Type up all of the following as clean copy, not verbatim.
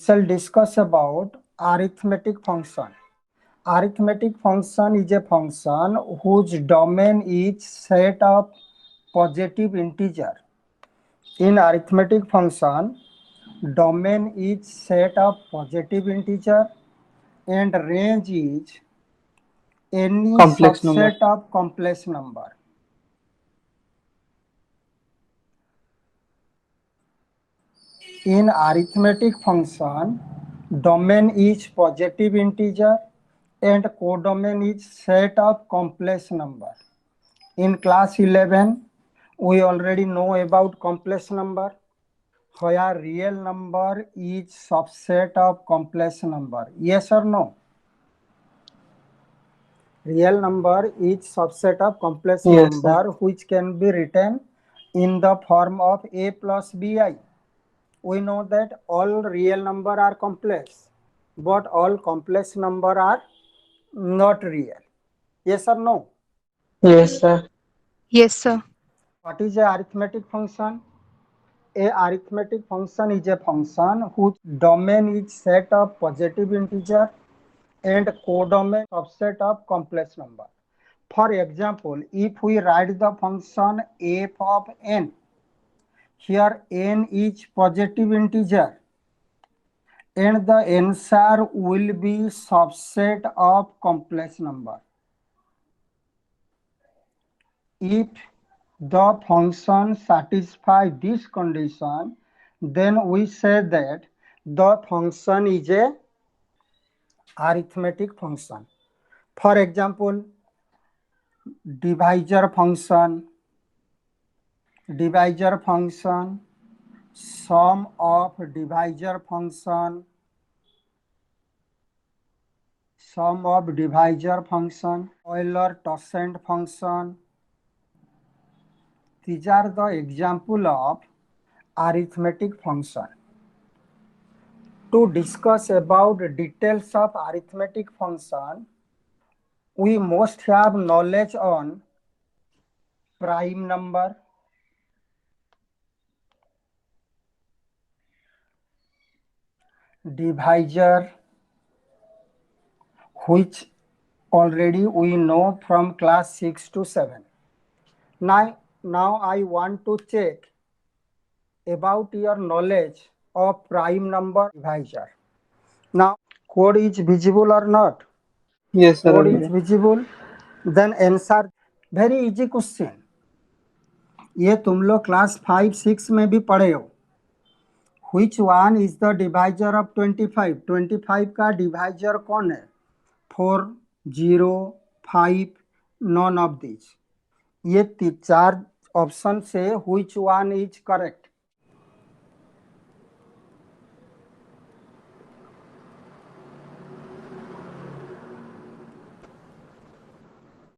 Shall discuss about arithmetic function. Arithmetic function is a function whose domain is set of positive integer. In arithmetic function, domain is set of positive integer and range is any Complex number. subset of complex number. In arithmetic function, domain is positive integer and codomain is set of complex number. In class 11, we already know about complex number, where real number is subset of complex number. Yes or no? Real number is subset of complex Yes, sir. number which can be written in the form of a plus bi. We know that all real number are complex, but all complex number are not real. Yes or no? Yes, sir. Yes, sir. What is a arithmetic function? A arithmetic function is a function whose domain is set of positive integer and codomain subset of complex number. For example, if we write the function f of n, here n is positive integer and the answer will be subset of complex number. If the function satisfies this condition, then we say that the function is a arithmetic function. For example, divisor function, sum of divisor function, Euler-Taussent function. These are the example of arithmetic function. To discuss about details of arithmetic function, we must have knowledge on prime number, divisor, which already we know from class 6 to 7. Now I want to check about your knowledge of prime number divisor. Now code is visible or not? Yes, sir. Code is visible. Then answer. Very easy question. ये तुम लोग class 5-6 में भी पढ़े हो. Which one is the divisor of 25? 25 का divisor कौन है? 4, 0, 5, none of these. ये 4 ऑप्शन से which one is correct?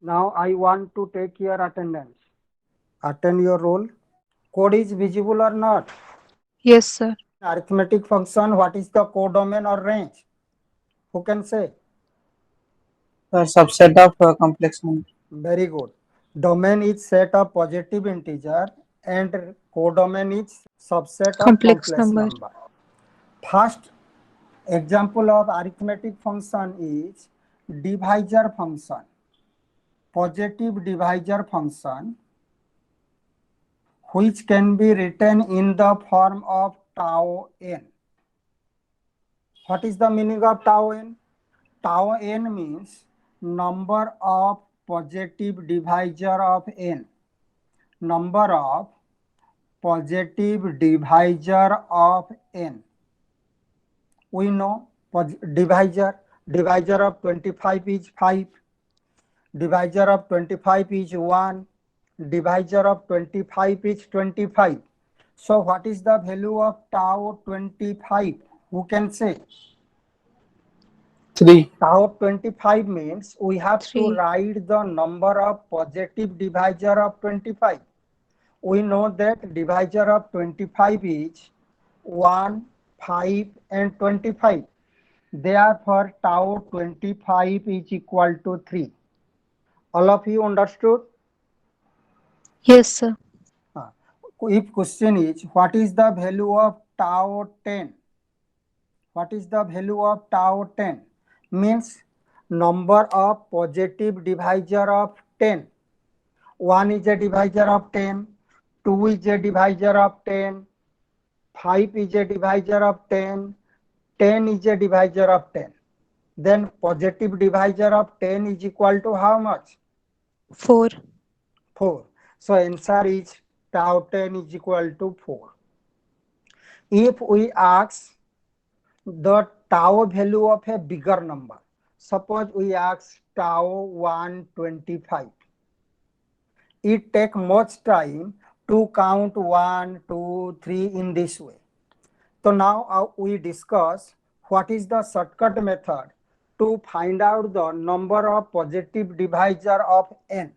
Now I want to take your attendance. Attend your roll. Code is visible or not? Yes, sir. Arithmetic function, what is the codomain or range? Who can say? Subset of complex number. Very good. Domain is set of positive integer and codomain is subset of Complex complex number. number. First example of arithmetic function is divisor function. Positive divisor function which can be written in the form of tau n. What is the meaning of tau n? Tau n means number of positive divisor of n. Number of positive divisor of n. We know divisor of 25 is 5. Divisor of 25 is 1. Divisor of 25 is 25. So what is the value of tau 25? Who can say? 3. Tau 25 means we have to 3. write the number of positive divisor of 25. We know that divisor of 25 is 1, 5 and 25. Therefore, tau 25 is equal to 3. All of you understood? Yes, sir. If question is, what is the value of tau 10? What is the value of tau 10? Means number of positive divisor of 10. 1 is a divisor of 10, 2 is a divisor of 10, 5 is a divisor of 10, 10 is a divisor of 10. Then positive divisor of 10 is equal to how much? 4. 4. So answer is tau 10 is equal to 4. If we ask the tau value of a bigger number, suppose we ask tau 125, it take much time to count 1, 2, 3 in this way. So now we discuss what is the shortcut method to find out the number of positive divisor of n.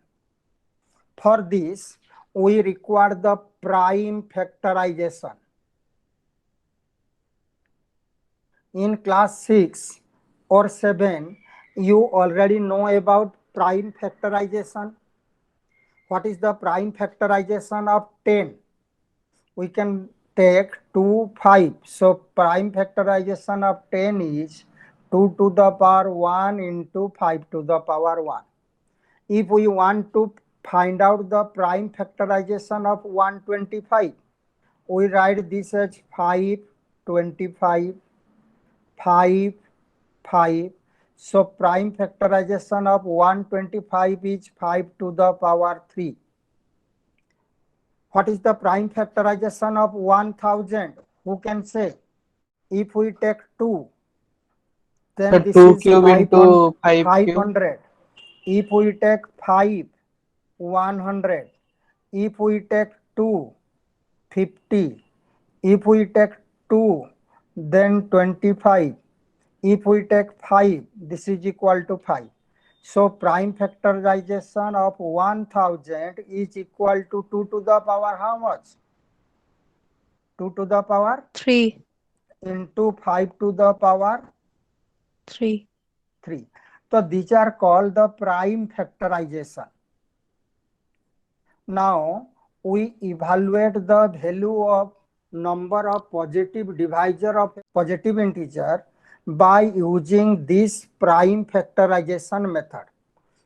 For this, we require the prime factorization. In class 6 or 7, you already know about prime factorization. What is the prime factorization of 10? We can take 2, 5. So prime factorization of 10 is 2 to the power 1 into 5 to the power 1. If we want to find out the prime factorization of 125, we write this as 5, 25, 5, 5. So prime factorization of 125 is 5 to the power 3. What is the prime factorization of 1000? Who can say? If we take 2, then The this 2 is cube into 5 cube. 500. If we take 5, 100. If we take 2, 50. If we take 2, then 25. If we take 5, this is equal to 5. So prime factorization of 1000 is equal to 2 to the power how much? 2 to the power 3. into 5 to the power 3. 3. So these are called the prime factorization. Now we evaluate the value of number of positive divisor of positive integer by using this prime factorization method.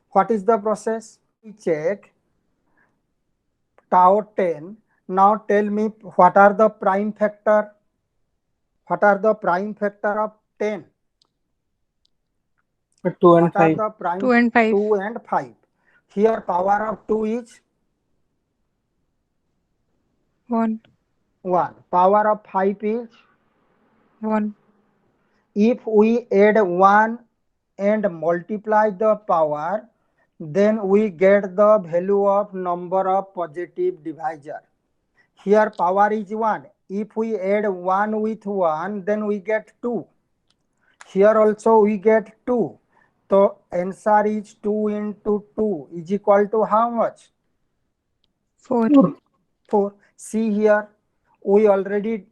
What is the process? We check tau 10. Now tell me what are the prime factor? What are the prime factor of 10? 2 and What are 5. the prime? 2 and 5. 2 and 5. Here power of 2 is 1. 1. Power of 5 is 1. if we add 1 and multiply the power, then we get the value of number of positive divisor. Here power is 1. If we add 1 with 1, then we get 2. Here also we get 2. So answer is 2 into 2 is equal to how much? 4. 4. See here, we already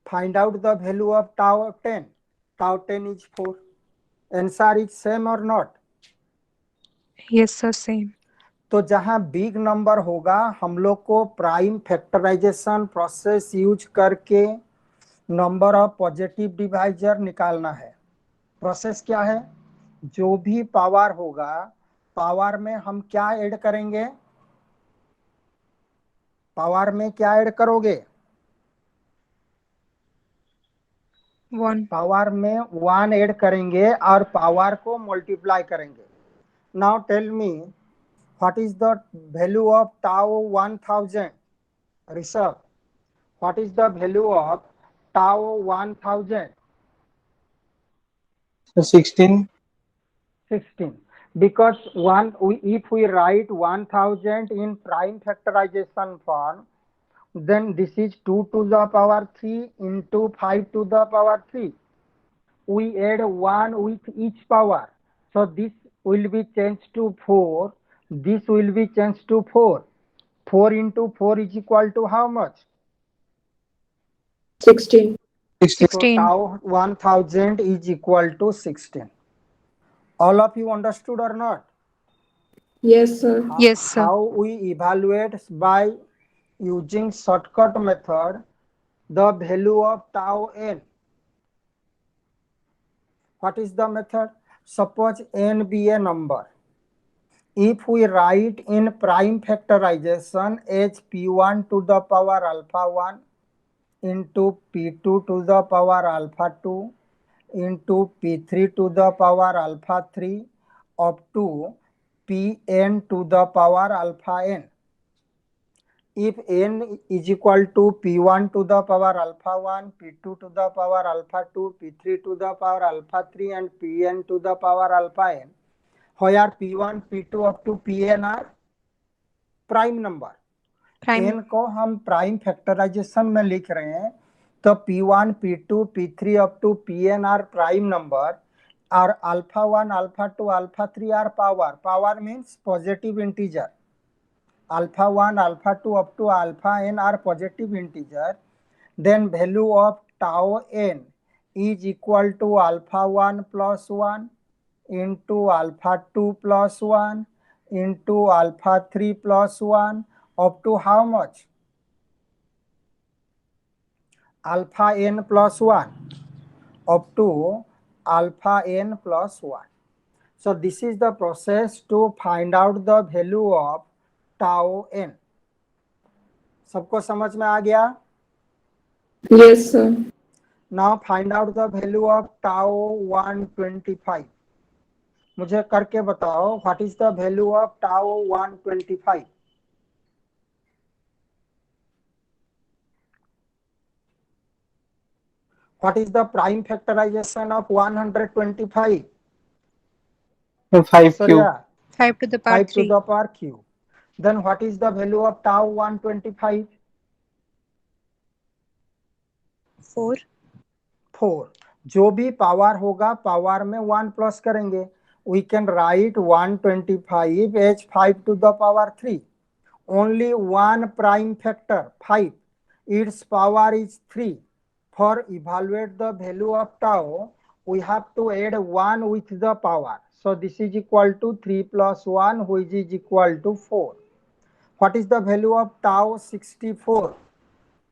find out the value of tau 10. Tau 10 is 4. Answer is same or not? Yes, sir. Same. तो जहां big number होगा हम लोग को prime factorisation process use करके number of positive divisor निकालना है. Process क्या है? जो भी पावर होगा पावर में हम क्या ऐड करेंगे? पावर में क्या ऐड करोगे? 1. पावर में 1 ऐड करेंगे और पावर को मल्टीप्लाई करेंगे. Now tell me what is the value of tau 1000? Rishabh, what is the value of tau 1000? So 16. 16. Because if we write 1000 in prime factorization form, then this is 2 to the power 3 into 5 to the power 3. We add 1 with each power. So this will be changed to 4. This will be changed to 4. 4 into 4 is equal to how much? 16. 16. So 16. tau 1000 is equal to 16. All of you understood or not? Yes, sir. Yes, sir. How we evaluate by using shortcut method the value of tau n. What is the method? Suppose n be a number. If we write in prime factorization as p1 to the power alpha 1 into p2 to the power alpha 2 into p3 to the power alpha 3 up to pn to the power alpha n. If n is equal to p1 to the power alpha 1, p2 to the power alpha 2, p3 to the power alpha 3 and pn to the power alpha n, where p1, p2 up to pn are prime number. Prime. n को हम prime factorisation में लिख रहे हैं तो p1, p2, p3 up to pn are prime number और alpha 1, alpha 2, alpha 3 are power. Power means positive integer. Alpha 1, alpha 2 up to alpha n are positive integer. Then value of tau n is equal to alpha 1 plus 1 into alpha 2 plus 1 into alpha 3 plus 1 up to how much? Alpha n plus 1 up to alpha n plus 1. So this is the process to find out the value of tau n. सबको समझ में आ गया? Yes, sir. Now find out the value of tau 125. मुझे करके बताओ what is the value of tau 125. What is the prime factorization of 125? 5 cube. Surya, 5 to the power 5 to 3. the power q. Then what is the value of tau 125? 4. 4. जो भी power होगा power में 1 plus करेंगे. We can write 125 as 5 to the power 3. Only one prime factor 5. Its power is 3. For evaluate the value of tau, we have to add 1 with the power. So this is equal to 3 plus 1, which is equal to 4. What is the value of tau 64?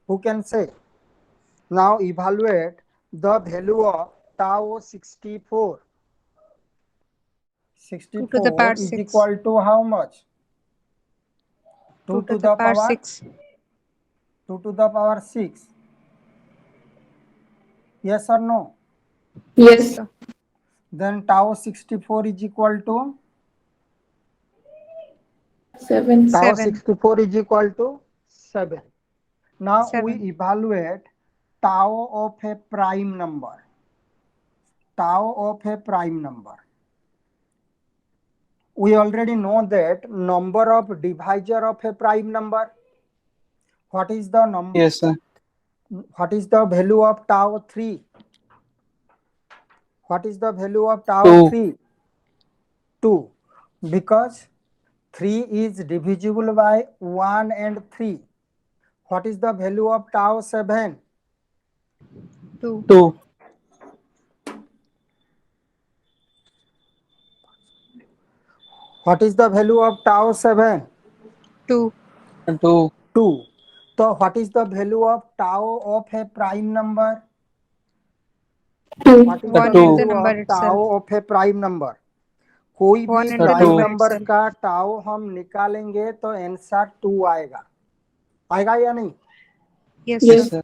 Who can say? Now evaluate the value of tau 64. 2 to the power 64 is 6. equal to how much? 2 to the power 6. 2 to the power 6. Yes or no? Yes. Sir. Then tau 64 is equal to? 7. Tau 7. 64 is equal to 7. Now 7. we evaluate tau of a prime number. Tau of a prime number. We already know that number of divisor of a prime number. What is the number? Yes, sir. What is the value of tau 3? What is the value of tau 2. 3? 2. Because 3 is divisible by 1 and 3. What is the value of tau 7? 2. 2. What is the value of tau 7? 2. 2. 2. So what is the value of tau of a prime number? 2. What is 1 the and the value number of tau itself. of a prime number? कोई 1 भी and the prime number number itself. का tau हम निकालेंगे तो answer 2 आएगा. आएगा या नहीं? Yes, Yes. sir. Sir.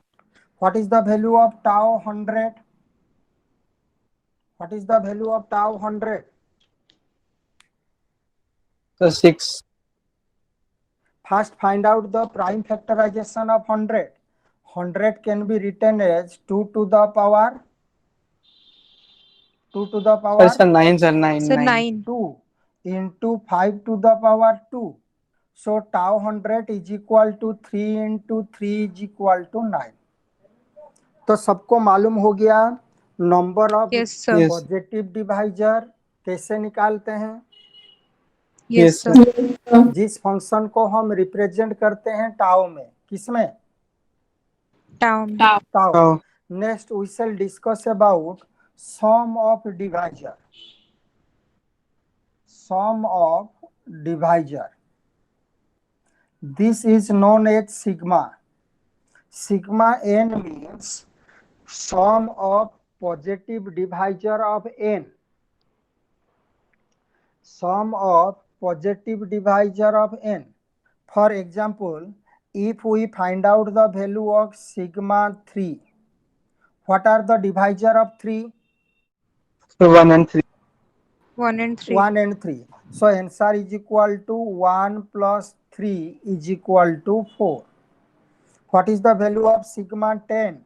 What is the value of tau 100? What is the value of tau 100? So 6. First find out the prime factorization of 100. 100 can be written as 2 to the power 2 to the power Sir, 9, sir. 9. Sir, 9. 9. 2 into 5 to the power 2. So tau 100 is equal to 3 into 3 is equal to 9. तो सबको मालूम हो गया number of Yes, sir. Yes. Positive divisor कैसे निकालते हैं. Yes, Yes, sir. sir. Yes, sir. जिस function को हम रिप्रेजेंट करते हैं टाउ में. किसमें? Town. Tau. Oh. Next we shall discuss about sum of divisor. Sum of divisor. This is known as sigma. Sigma n means sum of positive divisor of n. Sum of positive divisor of n. For example, if we find out the value of sigma 3, what are the divisor of 3? 1 and 3. 1 and 3. 1 and 3. So answer is equal to 1 plus 3 is equal to 4. What is the value of sigma 10?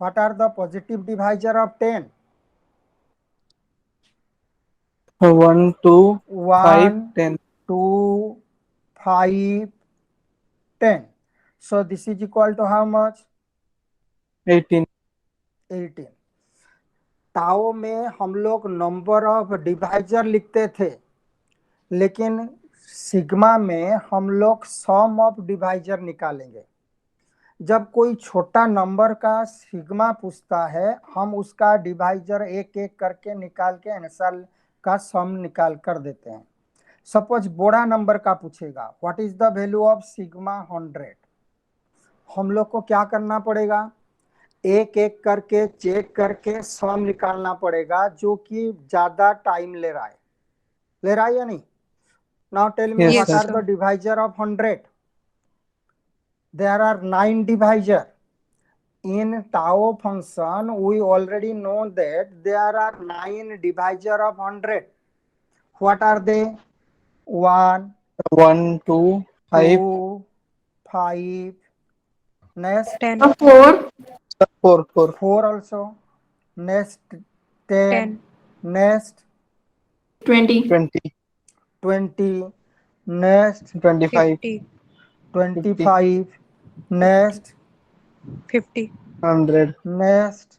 What are the positive divisor of 10? 1, 2, 5, 1, 10. 2, 5, 10. So this is equal to how much? 18. 18. Tau में हम लोग number of divisor लिखते थे, लेकिन sigma में हम लोग सम of divisor निकालेंगे। जब कोई छोटा नंबर का सिग्मा पूछता है, हम उसका डिवाइजर एक एक करके निकाल के आंसर का सम निकाल कर देते हैं। सपोज बड़ा नंबर का पूछेगा, what is the value of sigma 100, हम लोग को क्या करना पड़ेगा? एक एक करके चेक करके सम निकालना पड़ेगा, जो कि ज्यादा टाइम ले रहा है या नहीं? Now tell me Yes, what sir. Are the divisor of 100? There are 9 divisor. In tau function, we already know that there are 9 divisor of 100. What are they? 1, 1, 2, 5, 2, 5. Next 10. 4. 4, 4. 4 also. Next 10. 10. Next 20. 20, 20. Next 25, 50. 25. Next 50. 100. next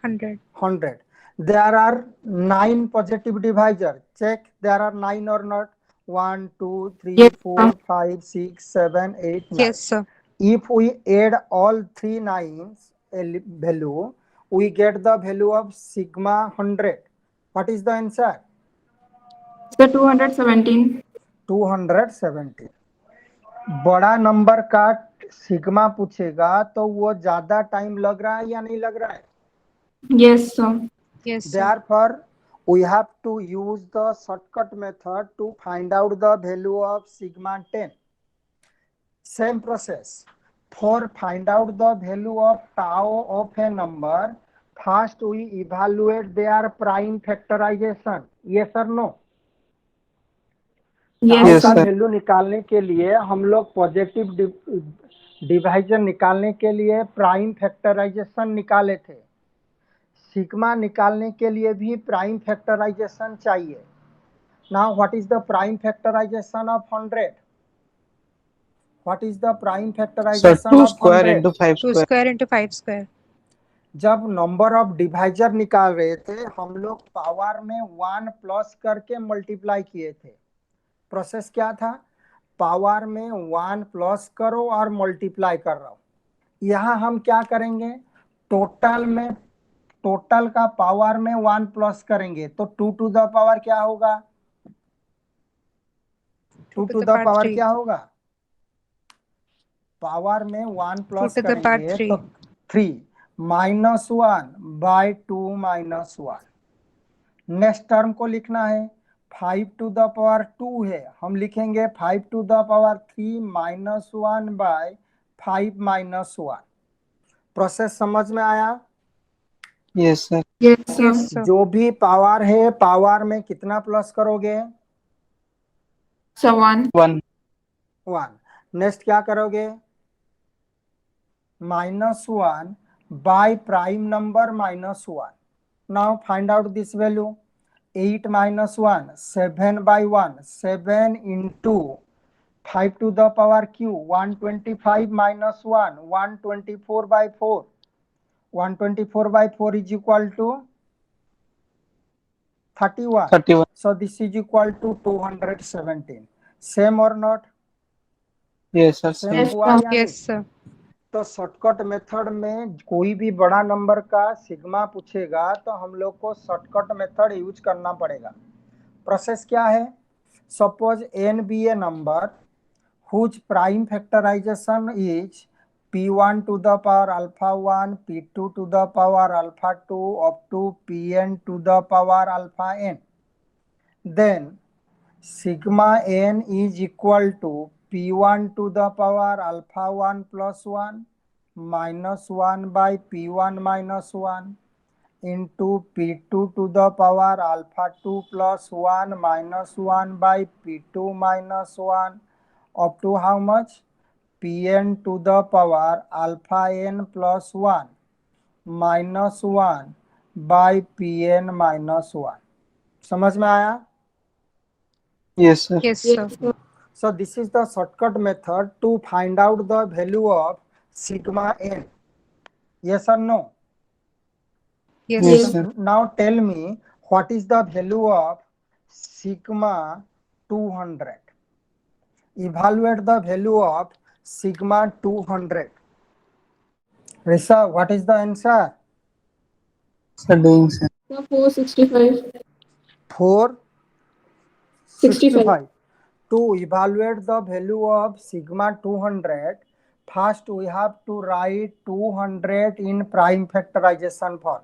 100. 100. There are 9 positive divisor. Check there are 9 or not. 1, 2, 3, Yes, 4, 5, 6, 7, 8, 9. Yes, sir. If we add all 3 nines value, we get the value of sigma 100. What is the answer? So 217. 217. बड़ा number का sigma पूछेगा तो वो ज्यादा time लग रहा है या नहीं लग रहा है? Yes, sir. Yes, sir. Therefore, we have to use the shortcut method to find out the value of sigma 10. Same process. For find out the value of tau of a number, first we evaluate their prime factorization. Yes or no? Yes, Yes, का sir. Value निकालने के लिए हम लोग positive divisor निकालने के लिए prime factorisation निकाले थे। सिग्मा निकालने के लिए भी प्राइम फैक्टराइजेशन चाहिए। Now what is the prime factorization of 100? What is the prime So factorization 2 of square 100? into 5 2 square. square into 5 square. जब नंबर ऑफ डिवाइजर निकाल रहे थे, हम लोग पावर में 1 प्लस करके मल्टीप्लाई किए थे। प्रोसेस क्या था? पावर में 1 प्लस करो और मल्टीप्लाई कर रहा हूं। यहां हम क्या करेंगे? टोटल का पावर में 1 प्लस करेंगे तो 2 टू द पावर क्या होगा? 2 टू द पावर 3. क्या होगा? पावर में 1 प्लस 2 to the power करेंगे 3. तो 3 minus 1 by 2 minus 1। Next term को लिखना है, 5 टू द पावर 2 है, हम लिखेंगे 5 to the power 3 minus 1 by 5 minus 1। Process समझ में आया? Yes, sir. Yes, sir. Yes, sir. जो भी पावर है, पावर में कितना प्लस करोगे? So 1. 1. 1। नेक्स्ट क्या करोगे? Minus 1 by prime number minus 1। Now find out this value. 8 minus 1, 7 by 1, 7 into 5 to the power q, 125 minus 1, 124 by 4. 124 by 4 is equal to 31. 31. So this is equal to 217. Same or not? Yes, sir. Same Yes, हुआ या Yes, नहीं? sir. तो shortcut method में कोई भी बड़ा number का sigma पूछेगा तो हम लोग को शॉर्टकट मेथड यूज करना पड़ेगा। प्रोसेस क्या है? Suppose n be a number whose prime factorization is P1 to the power alpha 1, P2 to the power alpha 2 up to Pn to the power alpha n. Then sigma n is equal to P1 to the power alpha 1 plus 1 minus 1 by P1 minus 1 into P2 to the power alpha 2 plus 1 minus 1 by P2 minus 1 up to how much? Pn to the power alpha n plus 1 minus 1 by Pn minus 1. समझ में आया? Yes, sir. Yes, sir. Yes, sir. So this is the shortcut method to find out the value of sigma n. Yes or no? Yes, Yes, sir. sir. Now tell me what is the value of sigma 200. Evaluate the value of sigma 200. Risa, what is the answer? Sir, doing, sir. Sir, 465. 465. To evaluate the value of sigma 200, first we have to write 200 in prime factorization form.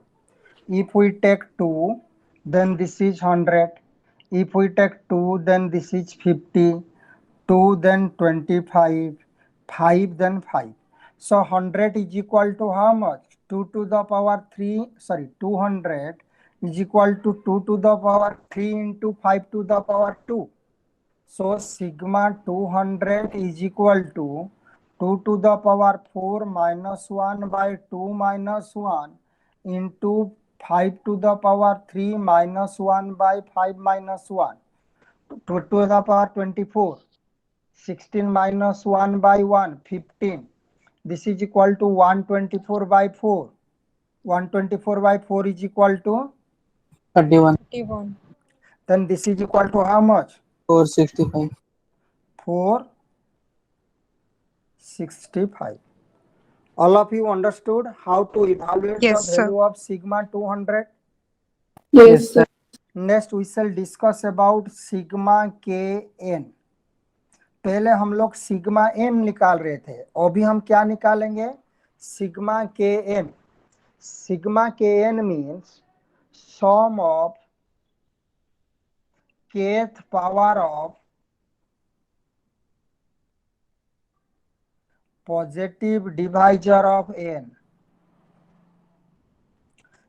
If we take 2, then this is 100. If we take 2, then this is 50. 2, then 25. 5, then 5. So 100 is equal to how much? 2 to the power 3, 200 is equal to 2 to the power 3 into 5 to the power 2. So sigma 200 is equal to 2 to the power 4 minus 1 by 2 minus 1 into 5 to the power 3 minus 1 by 5 minus 1. 2 to the power 24. 16 minus 1 by 1, 15. This is equal to 124 by 4. 124 by 4 is equal to, 31. 31. then this is equal to how much? 465. 465. All of you understood how to evaluate Yes, the sir. value of sigma 200? Yes, sir. Next we shall discuss about sigma kn. पहले हम लोग sigma M निकाल रहे थे, अभी हम क्या निकालेंगे? Sigma k n. Sigma k n means sum of kth power of positive divisor of n.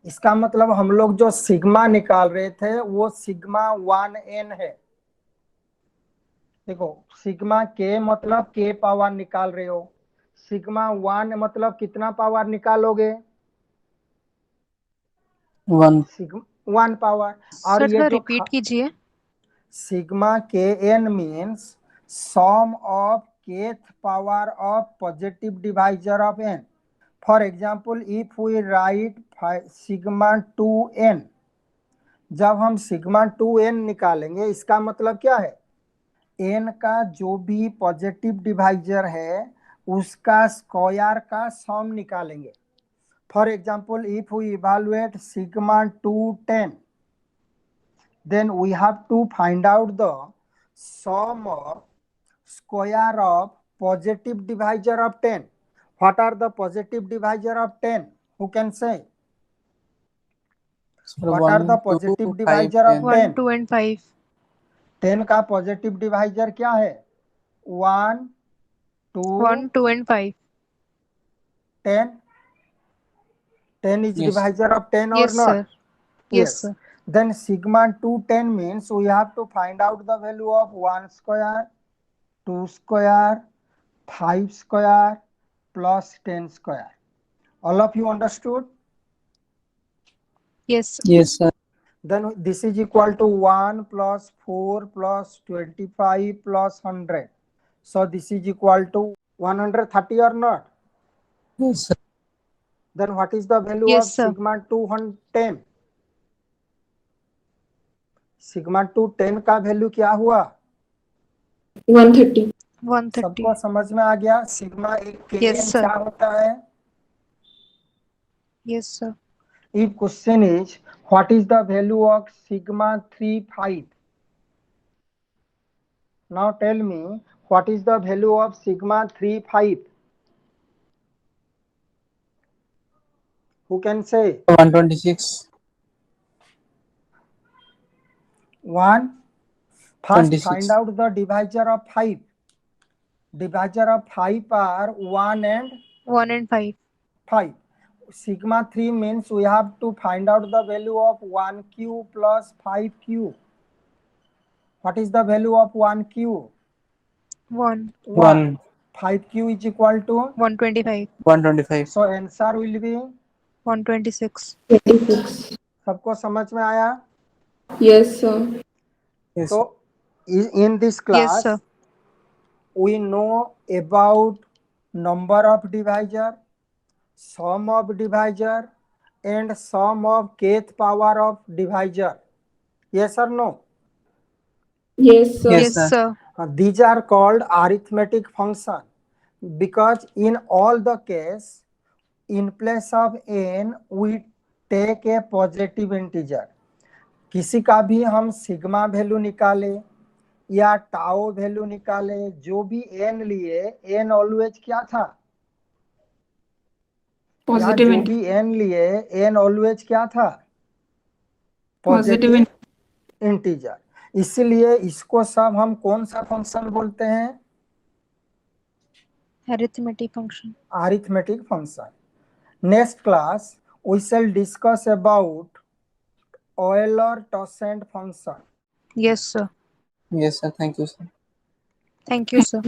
इसका मतलब हम लोग जो सिग्मा निकाल रहे थे वो सिग्मा 1n है. देखो सिग्मा के मतलब के पावर निकाल रहे हो, सिग्मा 1 मतलब कितना पावर निकालोगे? 1. Sigma 1 power. और सर ये थोड़ा जो रिपीट कीजिए. Sigma k n means sum of kth power of positive divisor of n. For example if we write sigma 2n, जब हम सिग्मा 2n निकालेंगे इसका मतलब क्या है? n का जो भी पॉजिटिव डिवाइजर है उसका स्क्वायर का सम निकालेंगे. For example if we evaluate sigma 210, then we have to find out the sum of square of positive divisor of 10. What are the positive divisor of 10? Who can say? Sir, What are 1, the 2, positive 5, divisor of 10. 1, 10? 2 and 5. 10 का positive divisor क्या है? 1, 2, 1, 2 and 5. 10. 10 is Yes. divisor of 10 or Yes, not? sir. Yes, sir. Then sigma 210 means we have to find out the value of 1 square, 2 square, 5 square plus 10 square. All of you understood? Yes, sir. Yes, sir. Then this is equal to 1 plus 4 plus 25 plus 100. So this is equal to 130 or not? Yes, sir. Then what is the value Yes, of sir. sigma 210? Sigma 210 का value क्या हुआ? 130. 130. सबको समझ में आ गया? Sigma एक के Yes, sir. क्या होता है? Yes, sir. If question is what is the value of sigma 35? Now tell me what is the value of sigma 35? Who can say? 126. 1. First 26. find out the divisor of 5. Divisor of 5 are 1 and 1 and 5. 5. Sigma 3 means we have to find out the value of 1q plus 5q. What is the value of 1q? 1. 1. 5q is equal to? 125. 125. So answer will be? 126. 26. सबको समझ में आया? Yes, sir. Yes. So in this Yes, class sir. we know about number of divisor, sum of divisor and sum of kth power of divisor. Yes or no? Yes, sir. Yes, Yes, sir. sir. These are called arithmetic function because in all the case in place of n we take a positive integer. किसी का भी हम sigma value निकाले या tau value निकाले, जो भी n लिए, n ऑलवेज क्या था? यहाँ Positive जो भी n लिए, n ऑलवेज क्या था? Positive positive integer. इसलिए इसको सब हम कौन सा फंक्शन बोलते हैं? Arithmetic function. Arithmetic function. Next class we shall discuss about Euler-Tangent function. Yes, sir. Yes, sir. Thank you, sir. Thank you, sir.